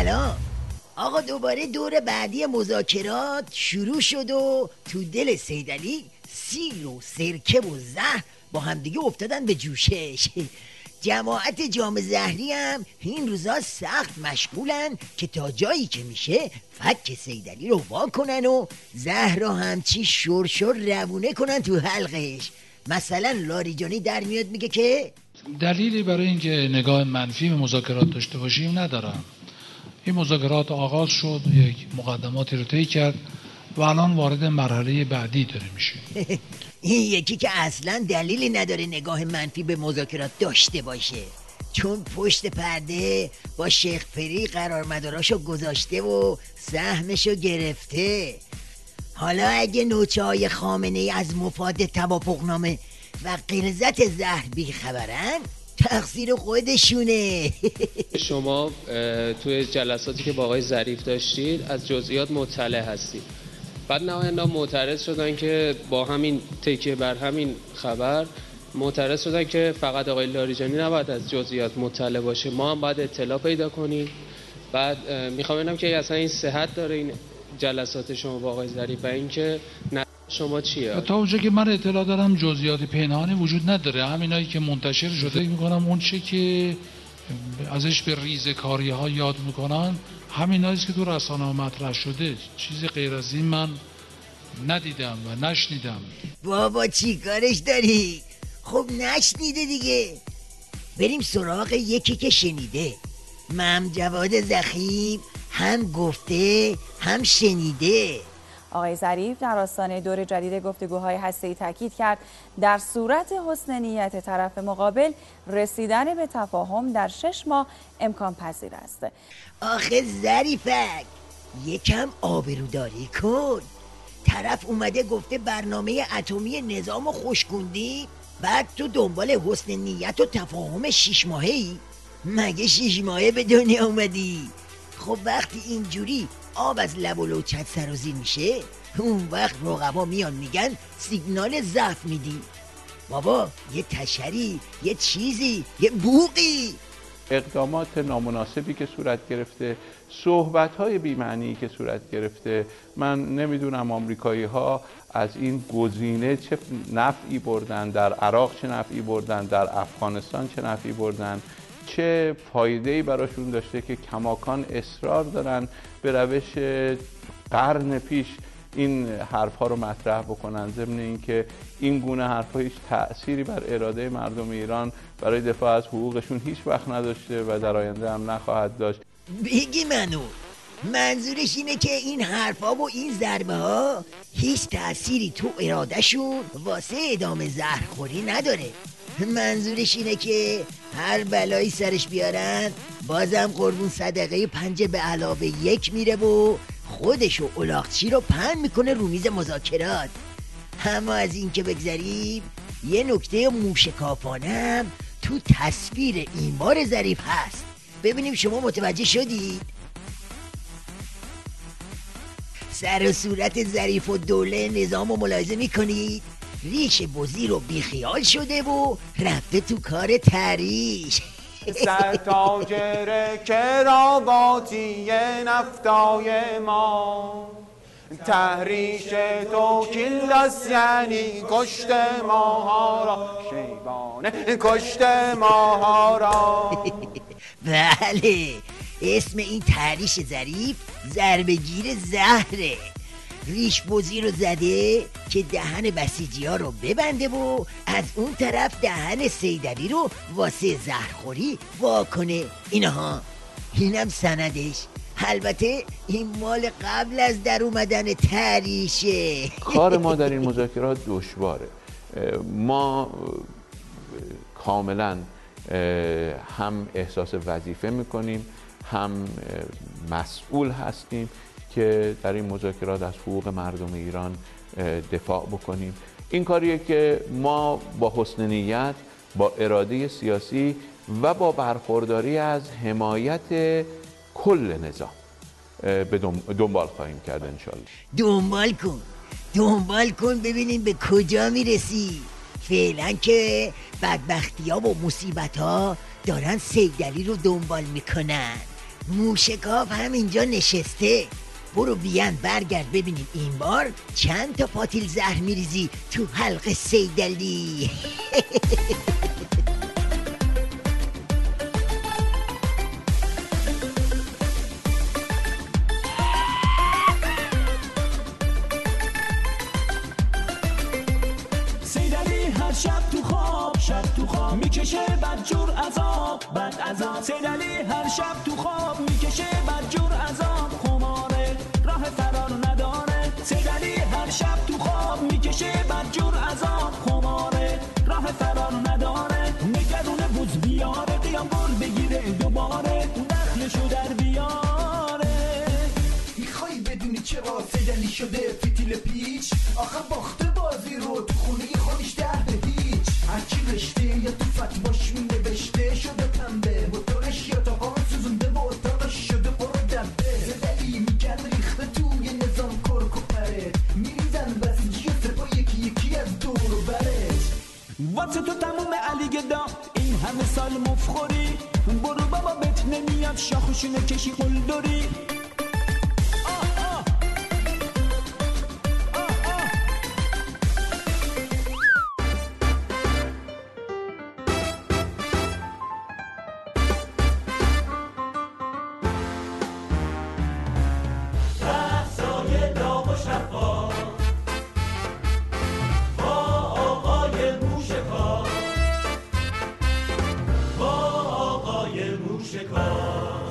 سلام آقا. دوباره دور بعدی مذاکرات شروع شد و تو دل سیدعلی سیر و سرکه و زهر با همدیگه افتادن به جوشش. جماعت جام زهری هم این روزا سخت مشغولن که تا جایی که میشه فک سیدعلی رو وا کنن و زهر رو همچی شرشر روونه کنن تو حلقش. مثلا لاریجانی در میاد میگه که دلیلی برای اینکه نگاه منفی به مذاکرات داشته باشیم ندارم. این مذاکرات آغاز شد، یک مقدماتی رو طی کرد و الان وارد مرحله بعدی داره میشه. این یکی که اصلا دلیلی نداره نگاه منفی به مذاکرات داشته باشه، چون پشت پرده با شیخ پری قرارمداراشو گذاشته و سهمشو گرفته. حالا اگه نوچه‌های خامنه‌ای از مفاد توافقنامه و غلظت زهر بیخبرن تقصیر خودشونه. شما توی جلساتی که با آقای ظریف داشتید از جزئیات مطلع هستید، بعد نمایندگان معترض شدن که با همین تکیه بر همین خبر معترض شدن که فقط آقای لاریجانی نباید از جزئیات مطلع باشه، ما هم باید اطلاع پیدا کنیم. بعد میخوام ببینم که اصلا این صحت داره این جلسات شما با آقای ظریف و اینکه شما چیه؟ تا اونجا که من اطلاع دارم جزئیات پنهانی وجود نداره. همینایی که منتشر شده میکنم اون چه که ازش به ریزکاری ها یاد میکنن همیناییست که تو رسانه ها مطرح شده. چیز غیر از این من ندیدم و نشنیدم. بابا چی کارش داری؟ خب نشنیده دیگه. بریم سراغ یکی که شنیده. جواد زخیم هم گفته هم شنیده. آقای ظریف در آستانه دور جدید گفتگوهای هسته‌ای تاکید کرد در صورت حسن نیت طرف مقابل رسیدن به تفاهم در 6 ماه امکان پذیر است. آخه ظریفک یکم آبروداری کن. طرف اومده گفته برنامه اتمی نظام خوشگوندی، بعد تو دنبال حسن نیت و تفاهم 6 ماهه‌ای؟ مگه 6 ماهه به دنیا اومدی؟ خب وقتی اینجوری آب از لب و لوچت سرازیر میشه، اون وقت رقبا میان میگن سیگنال ضعف میدی. بابا یه تشری، یه چیزی، یه بوقی. اقدامات نامناسبی که صورت گرفته، صحبت‌های بی‌معنی که صورت گرفته، من نمیدونم آمریکایی ها از این گزینه چه نفعی بردن، در عراق چه نفعی بردن، در افغانستان چه نفعی بردن، چه فایده‌ای براشون داشته که کماکان اصرار دارن به روش قرن پیش این حرف‌ها رو مطرح بکنن، ضمن اینکه این گونه حرف‌ها هیچ تأثیری بر اراده مردم ایران برای دفاع از حقوقشون هیچ وقت نداشته و در آینده هم نخواهد داشت. بگی منو منظورش اینه که این حرفا و این ضربه ها هیچ تأثیری تو ارادهشون واسه ادامه زهرخوری نداره. منظورش اینه که هر بلایی سرش بیارن بازم قربون صدقه 5 به علاوه 1 میره و خودش و الاغچی رو پهن میکنه رو میز مذاکرات. اما از این که بگذریم، یه نکته موشکافانه تو تصویر این بار ظریف هست. ببینیم شما متوجه شدید؟ سر و صورت ظریف و دوله نظام رو ملاحظه میکنید؟ ریش بزی رو بیخیال شده و رفته تو کار تریش. سرتاجر کراواتی نفتای ما، تحریش تو کیلس یعنی کشت ماها را، شیبانه کشت ماها را. بله، اسم این تحریش ظریف ضربه‌گیر زهره. ریش بزی رو زده که دهن بسیجی ها رو ببنده و از اون طرف دهن سیدعلی رو واسه زهرخوری واکنه. اینم سندش. البته این مال قبل از در اومدن تریشه. کار ما در این مذاکرات دشواره. ما کاملا هم احساس وظیفه میکنیم، هم مسئول هستیم که در این مذاکرات از حقوق مردم ایران دفاع بکنیم. این کاریه که ما با حسن نیت، با اراده سیاسی و با برخورداری از حمایت کل نظام به دنبال خواهیم کرد انشالله. دنبال کن ببینیم به کجا میرسی. فعلا که بدبختی ها و مصیبت ها دارن سیدعلی رو دنبال میکنن. موشکاف همینجا نشسته. برو بیان برگرد ببینیم این بار چند تا پاتیل زهر میریزی تو حلق سیدعلی. شب تو خواب میکشه بدجور عذاب سیدعلی هر شب تو خواب میکشه بدجور عذاب خماره راه فرار نداره سیدعلی هر شب تو خواب میکشه بدجور عذاب خماره راه فرار نداره نگرونه بوز بیاره قیام گل بگیره دوباره دخلشو در بیاره میخوای بدونی چرا سیدعلی شده فتیل پیچ آخه باخته بازی رو تو خونه خودش هرچی رشته یا تو فتواش می نوشته شده پنبه موتورش یا تا آن سوزونده و اتاقش شده برو دبه سیدعلی میگن ریخته توی نظام کرک و پرت میریزن بسیجی و سپا یکی از دور و برت واسه تو تموم علی گدا این همه سال مفخوری برو بابا بهت نمیاد شاخشونه کشی قلدری موشکاف